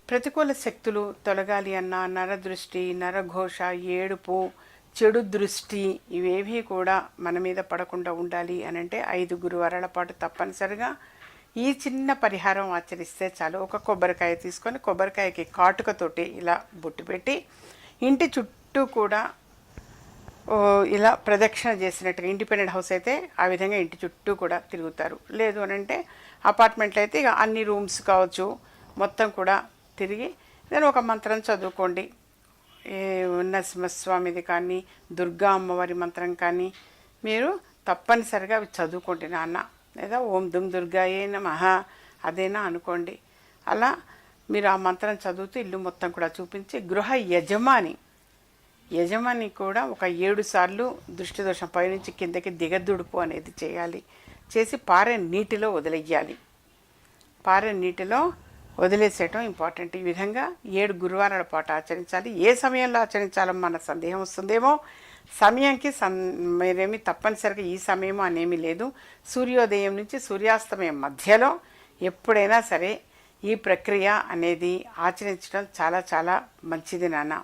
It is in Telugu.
ప్రతికూల శక్తులు తొలగాలి అన్నా నరదృష్టి, నరఘోష, ఏడుపు, చెడు దృష్టి ఇవేవీ కూడా మన మీద పడకుండా ఉండాలి అని అంటే 5 గురువారాల పాటు తప్పనిసరిగా ఈ చిన్న పరిహారం ఆచరిస్తే చాలు. ఒక కొబ్బరికాయ తీసుకొని కొబ్బరికాయకి కాటుకతోటి ఇలా బొట్టు పెట్టి ఇంటి చుట్టూ కూడా ఇలా ప్రదక్షిణ చేసినట్టుగా, ఇండిపెండెంట్ హౌస్ అయితే ఆ విధంగా ఇంటి చుట్టూ కూడా తిరుగుతారు. లేదు అని అంటే అపార్ట్మెంట్లో అయితే ఇక అన్ని రూమ్స్ కావచ్చు మొత్తం కూడా తిరిగి నేను ఒక మంత్రం చదువుకోండి. ఏ నరసింహస్వామిది కానీ దుర్గా అమ్మవారి మంత్రం కానీ మీరు తప్పనిసరిగా అవి చదువుకోండి నాన్న. లేదా ఓం దుమ్ దుర్గాయే నమః అదేనా అనుకోండి. అలా మీరు ఆ మంత్రం చదువుతూ ఇల్లు మొత్తం కూడా చూపించి గృహ యజమాని కూడా ఒక 7 సార్లు దృష్టి దోషం పైనుంచి కిందకి దిగదుడుపు అనేది చేయాలి. చేసి పారే నీటిలో వదిలేయాలి. పారే నీటిలో వదిలేసేయటం ఇంపార్టెంట్. ఈ విధంగా 7 గురువారాల పాటు ఆచరించాలి. ఏ సమయంలో ఆచరించాలో మన సందేహం వస్తుందేమో. సమయానికి మీరేమి తప్పనిసరిగా ఈ సమయము అనేమి లేదు. సూర్యోదయం నుంచి సూర్యాస్తమయం మధ్యలో ఎప్పుడైనా సరే ఈ ప్రక్రియ అనేది ఆచరించడం చాలా చాలా మంచిది నాన్న.